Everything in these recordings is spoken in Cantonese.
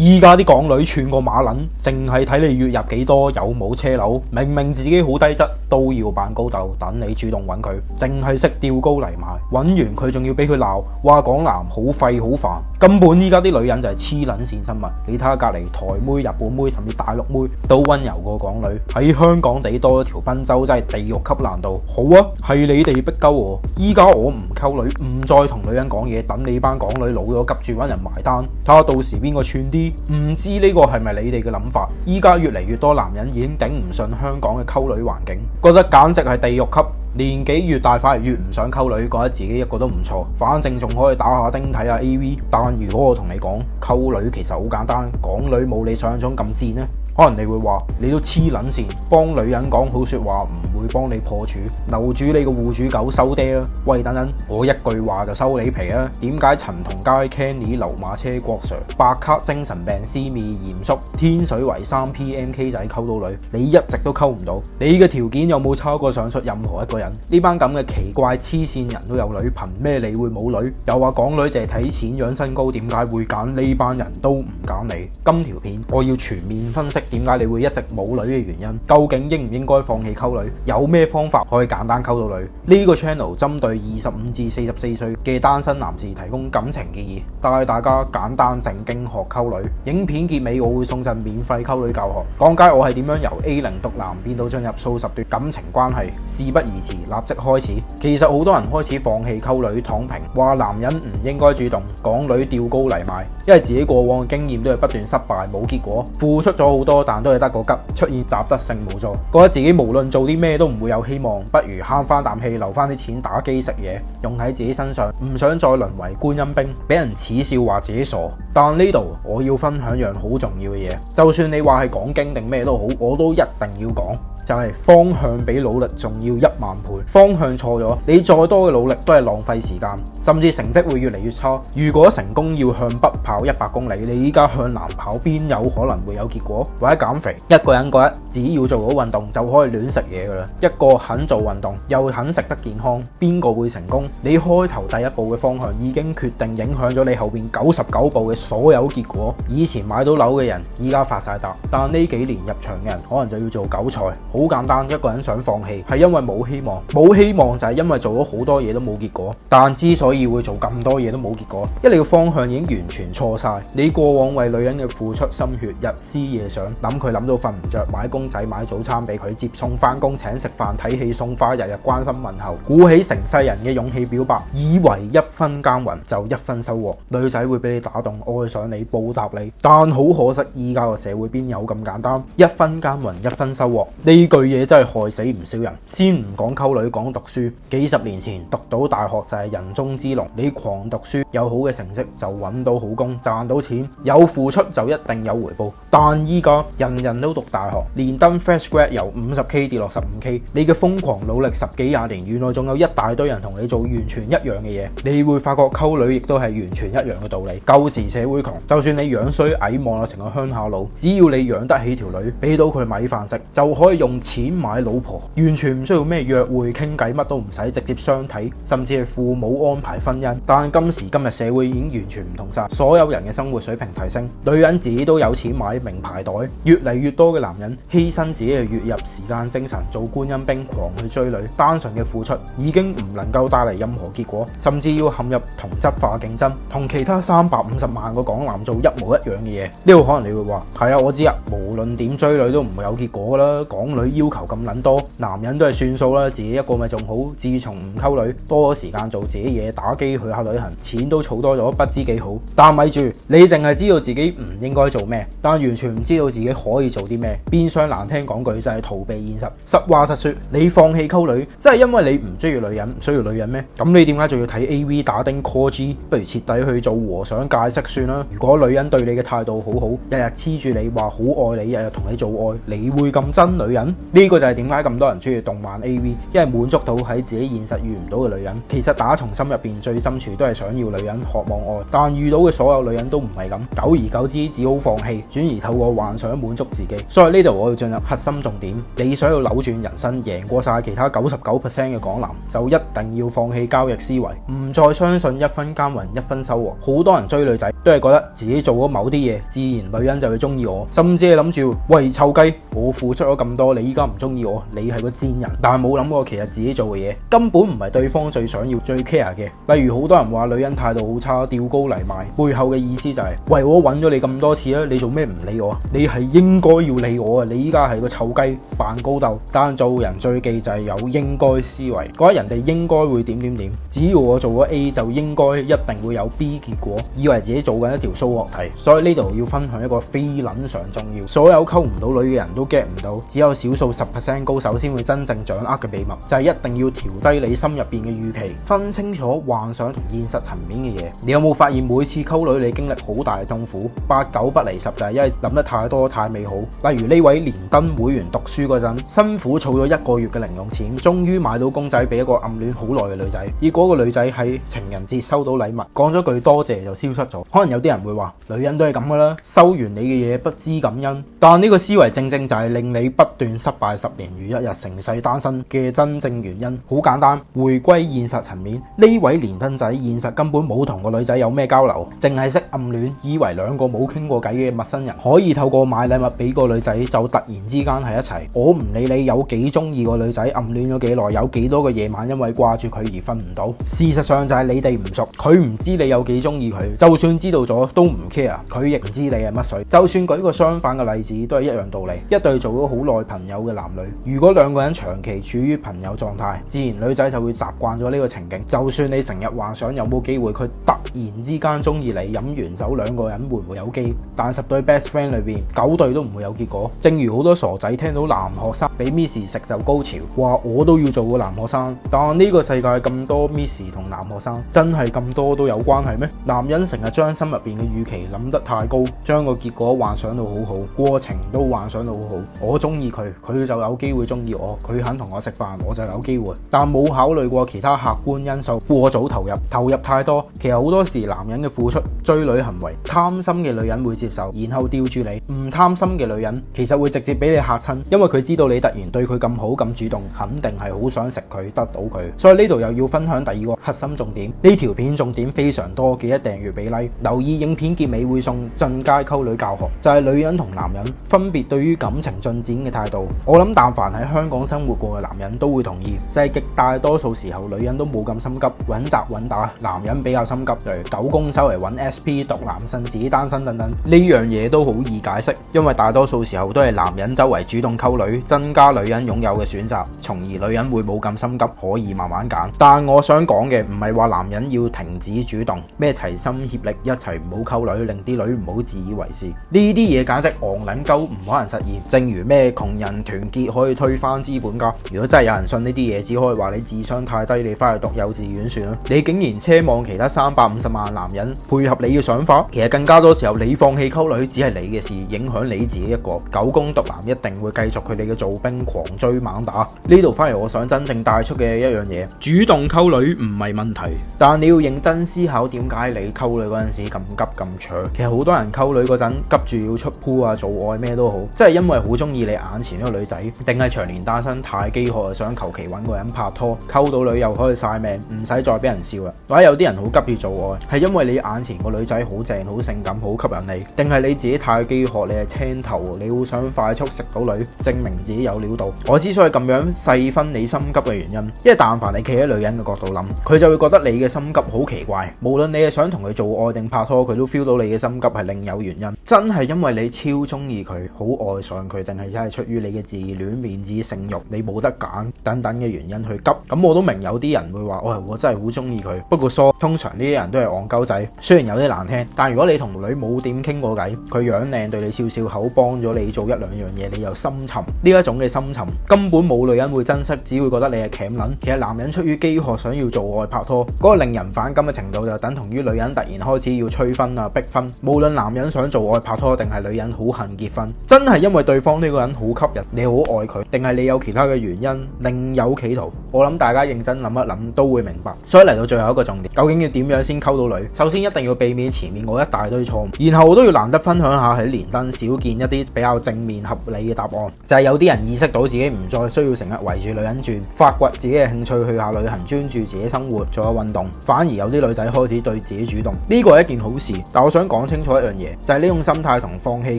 依家啲港女串個馬撚，淨係睇你月入幾多，有冇車樓，明明自己好低質都要扮高竇，等你主動揾佢，淨係識吊高嚟賣，揾完佢仲要俾佢鬧，話港男好廢好煩，根本依家啲女人就係黐撚線生物。你睇下隔離台妹、日本妹甚至大陸妹都溫柔過港女，喺香港地多咗條賓州真係地獄級難度。好啊，係你哋逼鳩我，依家我唔溝女，唔再同女人講嘢，等你班港女老咗急住揾人埋單，睇下到時邊個串啲。唔知呢個係咪你哋嘅諗法？依家越嚟越多男人已經頂唔順香港嘅溝女環境，覺得簡直係地獄級。年紀越大反而越唔想溝女，覺得自己一個都唔錯，反正仲可以打下丁睇下 AV。但如果我同你講溝女其實好簡單，港女冇你想象中咁賤呢？可能你會話你都黐撚線，幫女人講好說話唔會幫你破處，留住你個護主狗收爹啊！喂，等等，我一句話就收你皮啊！點解陳同佳、Kenny、流馬車、郭 Sir、白卡、精神病、思密、嚴肅、天水圍3PMK 仔溝到女，你一直都溝唔到？你嘅條件有冇超過上述任何一個人？呢班咁嘅奇怪黐線人都有女，憑咩你會冇女？又話港女淨係睇錢養身高，點解會揀呢班人都唔揀你？今條片我要全面分析點解你會一直冇女嘅原因，究竟應唔應該放棄溝女？有咩方法可以簡單溝到女？呢個 channel 針對25至44歲嘅單身男士提供感情建議，帶大家簡單正經學溝女。影片結尾我會送贈免費溝女教學，講解我係點樣由 A0 毒男變到進入數十段感情關係。事不宜遲，立即開始。其實好多人開始放棄溝女躺平，話男人唔應該主動，港女吊高嚟賣，因為自己過往嘅經驗都係不斷失敗冇結果，付出咗好多但都係得個吉，出現習得性無助，覺得自己無論做啲咩都唔會有希望，不如慳翻啖氣，留翻啲錢打機食嘢，用喺自己身上，唔想再淪為觀音兵，俾人恥笑話自己傻。但呢度我要分享樣好重要嘅嘢，就算你話係講經定咩都好，我都一定要講。就係方向比努力仲要10000倍，方向錯咗，你再多嘅努力都係浪費時間，甚至成績會越嚟越差。如果成功要向北跑100公里，你依家向南跑，邊有可能會有結果？或者減肥，一個人覺得只要做好運動就可以亂食嘢噶啦，一個肯做運動又肯食得健康，邊個會成功？你開頭第一步嘅方向已經決定影響咗你後邊99步嘅所有結果。以前買到樓嘅人依家發晒達，但呢幾年入場嘅人可能就要做韭菜。好簡單，一個人想放棄係因為冇希望，冇希望就係因為做咗好多嘢都冇結果。但之所以會做咁多嘢都冇結果，一嚟個方向已經完全錯晒。你過往為女人嘅付出心血，日思夜想，諗佢諗到瞓唔着，買公仔買早餐俾佢，接送翻工，請食飯睇戲送花，日日關心問候，鼓起成世人嘅勇氣表白，以為1分耕耘就1分收穫，女仔會俾你打動，愛上你，報答你。但好可惜，依家個社會邊有咁簡單？1分耕耘1分收穫呢句嘢真係害死唔少人。先唔講溝女，講讀書，幾十年前讀到大學就係人中之龍，你狂讀書有好嘅成績就揾到好工，賺到錢，有付出就一定有回報。但依家人人都讀大學，連登 fresh grad 由50K 跌落15K， 你嘅瘋狂努力10幾20年，原來仲有一大堆人同你做完全一樣嘅嘢。你會發覺溝女亦都係完全一樣嘅道理。舊時社會窮，就算你樣衰矮望落成個鄉下佬，只要你養得起條女，俾到佢米飯食，就可以用錢買老婆，完全唔需要咩約會傾偈，乜都唔使，直接相睇，甚至係父母安排婚姻。但今時今日社會已經完全唔同晒，所有人嘅生活水平提升，女人自己都有錢買名牌袋，越嚟越多嘅男人犧牲自己嘅月入、時間、精神做觀音兵，狂去追女，單純嘅付出已經唔能夠帶嚟任何結果，甚至要陷入同質化競爭，同其他350萬個港男做一模一樣嘅嘢。呢度可能你會話係啊，我知啊，無論點追女都唔會有結果噶啦，港女要求咁撚多，男人都係算數啦，自己一個咪仲好。自從唔溝女，多咗時間做自己嘢，打機去下旅行，錢都儲多咗，不知幾好。但咪住，你淨係知道自己唔應該做咩，但完全唔知道自己可以做啲咩，變相難聽講句就係逃避現實。實話實說，你放棄溝女，真係因為你唔中意女人，唔需要女人咩？咁你點解仲要睇 AV 打丁 call G？ 不如徹底去做和尚戒色算啦。如果女人對你嘅態度好好，日日黐住你話好愛你，日日同你做愛，你會咁憎女人？人？呢個就係點解咁多人中意動漫 AV，因為滿足到喺自己現實遇唔到嘅女人。其實打從心入邊最深處都係想要女人，渴望愛，但遇到嘅所有女人都唔係咁，久而久之只好放棄，轉而透過幻想滿足自己。所以呢度我要進入核心重點，你想要扭轉人生，贏過晒其他99% 嘅港男，就一定要放棄交易思維，唔再相信一分耕耘一分收穫。好多人追女仔都係覺得自己做咗某啲嘢，自然女人就會中意我，甚至係諗住喂臭雞，我付出咗咁多，你依家唔中意我，你係個賤人。但係冇諗過其實自己做嘅嘢根本唔係對方最想要最 care 嘅。例如好多人話女人態度好差，吊高嚟賣，背後嘅意思就係喂，我揾咗你咁多次啦，你做咩唔理我啊？你係應該要理我啊！你依家係個臭雞扮高竇。但做人最忌就係有應該思維，覺得人哋應該會點點點，只要我做咗 A 就應該一定會有 B 結果，以為自己做緊一條數學題。所以呢度要分享一個非撚常重要，所有溝唔到女嘅人都 get 唔到，只有少數10% 高手先會真正掌握嘅秘密，就係一定要調低你心入邊嘅預期，分清楚幻想同現實層面嘅嘢。你有冇發現每次溝女你經歷好大嘅痛苦，8、9不離10就係因為諗得太多太美好。例如呢位連登會員讀書嗰陣辛苦儲咗1個月嘅零用錢，終於買到公仔俾一個暗戀好耐嘅女仔，而嗰個女仔喺情人節收到禮物，講咗句多謝就消失咗。可能有啲人會話女人都係咁噶啦，收完你嘅嘢不知感恩，但呢個思維正正就係令你不斷失敗10年如一日成世單身嘅真正原因。好簡單，回歸現實層面，呢位連登仔現實根本冇同個女仔有咩交流，淨係識暗戀，以為兩個冇傾過偈嘅陌生人可以透過買禮物俾個女仔就突然之間喺一齊。我唔理你有幾中意個女仔，暗戀咗幾耐，有幾多個夜晚因為掛住佢而瞓唔到。事實上就係你哋唔熟，佢唔知你有幾中意佢，就算知道咗都唔 care， 佢亦唔知你係乜水。就算舉個相反嘅例子，都係一樣道理。一對做咗好耐朋友嘅男女，如果兩個人長期處於朋友狀態，自然女仔就會習慣咗呢個情景。就算你成日幻想有冇機會佢突然之間中意你，飲完酒兩個人會唔會有機，但10對 best friend 裏邊9對都唔會有結果。正如好多傻仔聽到男學生俾 Miss 食就高潮，話我都要做個男學生。但呢個世界咁多 Miss 同男學生，真係咁多都有關係咩？男人成日將心入邊嘅預期諗得太高，將個結果幻想到好好，過程都幻想到好好。我中意佢，佢就有機會中意我，佢肯同我食飯，我就有機會。但冇考慮過其他客觀因素，過早投入太多。其實好多時男人嘅付出追女行為，貪心嘅女人會接受，然後吊住你；唔貪心嘅女人其實會直接俾你嚇親，因為佢知道你突然對佢咁好咁主動，肯定係好想食佢得到佢。所以呢度又要分享第二個核心重點，呢條片重點非常多，記得訂閱俾 like， 留意影片結尾會送進階溝女教學，就係女人同男人分別對於感情進展嘅態度。我諗但凡喺香港生活過嘅男人都會同意，就係極大多數時候女人都冇咁心急穩紮穩打，男人比較心急，例如狗公收嚟揾 SP 獨男生自己單身等等，呢樣嘢都好易解釋，因為大多數時候都係男人周圍主動溝女，增加女人擁有嘅選擇，從而女人會冇咁心急，可以慢慢揀。但我想講嘅唔係話男人要停止主動，咩齊心協力一齊唔好溝女，令啲女唔好自以為是，呢啲嘢簡直戇撚鳩，唔可能實現。正如咩窮人團結可以推翻資本家，如果真係有人信呢啲嘢，只可以話你智商太低，你翻去讀幼稚園算啦。你竟然奢望其他350萬男人配合你嘅想法，其實更加多時候你放棄溝女只係你嘅事，影響你自己一個。狗公獨男一定會繼續佢哋嘅造兵，狂追猛打。呢度翻嚟我想真正帶出嘅一樣嘢，主動溝女唔係問題，但你要認真思考點解你溝女嗰陣時咁急咁搶。其實好多人溝女嗰陣急住要出鋪啊，做愛咩都好，即係因為好中意你眼前呢個女仔，定係長年單身太飢渴，想求其揾個人拍拖，溝到女又可以晒命，唔使再俾人笑啦。或者有啲人好急住做愛，係因為你眼前個女仔好正、好性感、好吸引你，定係你自己太飢渴，你係青頭，你好想快速食到女，證明自己有料到。我之所以咁樣細分你心急嘅原因，因為但凡你企喺女人嘅角度諗，佢就會覺得你嘅心急好奇怪。無論你係想同佢做愛定拍拖，佢都 feel 到你嘅心急係另有原因。真係因為你超中意佢，好愛上佢，定係真係出於你嘅自戀、面子、性慾，你冇得揀等等嘅原因去急。咁我都明有啲人會話，我真係好中意佢。不過通常呢啲人都係戇鳩仔，雖然有啲難聽，但如果你同女冇點傾過偈，佢樣靚，對你笑笑口，幫咗你做1、2樣嘢，你又深沉，呢一種嘅深沉根本冇女人會珍惜，只會覺得你係鉗撚。其實男人出於飢渴想要做愛拍拖，嗰個令人反感嘅程度就等同於女人突然開始要催婚啊、逼婚。無論男人想做愛拍拖定係女人好恨結婚，真係因為對方呢個人好吸人，你好愛佢，定係你有其他嘅原因另有企圖？我諗大家認真諗一諗都會明白。所以嚟到最後一個重點，究竟要點樣先溝到女？首先一定要避免前面嗰一大堆錯誤，然後我都要難得分享下喺連登少見一啲比較正面合理嘅答案，就係有啲人意識到自己唔再需要成日圍住女人轉，發掘自己嘅興趣，去下旅行，專注自己生活，做下運動，反而有啲女仔開始對自己主動，呢個係一件好事。但我想講清楚一樣嘢，就係呢種心態同放棄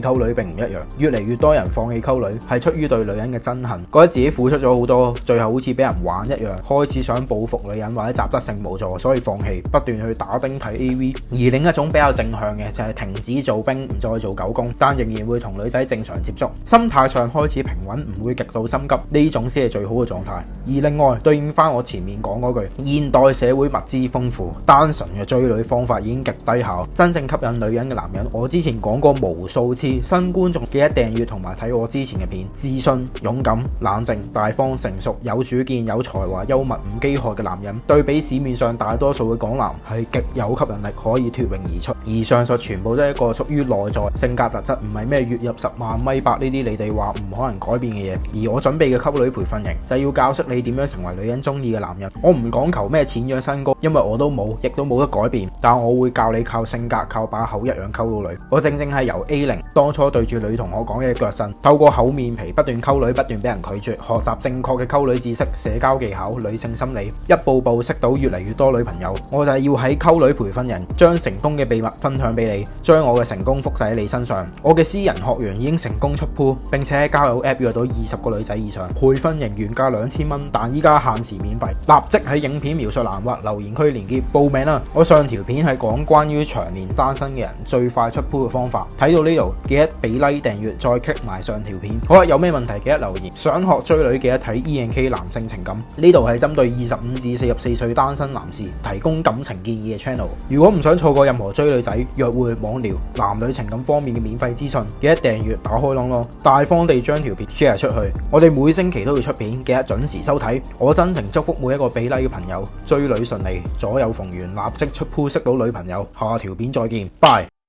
溝女並唔一樣。越嚟越多人放棄溝女係出於對女人嘅憎恨，覺得自己付出咗好多，最後好似俾人玩一樣，開始想報復女人或者習得性無助，所以放棄，不斷去打丁睇 AV。而另一種比較正向嘅就係停止做兵，唔再做狗公，但仍然會同女仔正常接觸，心態上開始平穩，唔會極度心急，呢種先係最好嘅狀態。而另外對應翻我前面講嗰句，現代社會物資豐富，單純嘅追女方法已經極低效，真正吸引女人嘅男人，我之前講過無數次，新觀眾記得訂閱同埋睇我之前嘅片。自信、勇敢、冷靜、大方、成熟、有主見、有才華、幽默、唔飢渴嘅男人，對比市面上大多數嘅港男係極有吸引力，可以脫穎而出。而上述全部都係一個屬於內在性格特質，唔係咩月入10萬米八呢啲你哋話唔可能改變嘅嘢。而我準備嘅溝女培訓營就係要教識你點樣成為女人中意嘅男人。我唔講求咩錢樣身高，因為我都冇，亦都冇得改變，但我會教你靠性格、靠把口一樣溝到女。我正正係由 A0 當初對住女同學講嘅腳震，透過厚面皮不斷溝女，不斷俾人拒絕，學習正確嘅溝女知識、社交技巧、女性心理，一步步識到越嚟越多女朋友。我就係要喺溝女培訓營將成功嘅秘密分享俾你，將我嘅成功複製喺你身上。我嘅私人學員已經成功出 pool， 並且喺交友 app 約到20個女仔以上。培訓營原價2000蚊，但依家限時免費，立即喺影片描述欄或留言區連結報名啦！我上條片係講關於長年單身嘅人最快出 pool 嘅方法，睇到呢度記得俾 like 訂閱，再 click 埋上條片。好啦，有咩問題記得留言。想學追女記得睇 E&K 男性情感，呢度係針對25至44歲單身男士提供感情建議嘅 channel。如果唔想錯過任何追女仔、約會、網聊、男女情感方面嘅免費資訊，記得訂閱打開啷啷，大方地將條片 share 出去。我哋每星期都會出片，記得準時收睇。我真誠祝福每一個俾 like 嘅朋友追女順利，左右逢源，立即出 pool 識到女朋友。下條片再見，拜。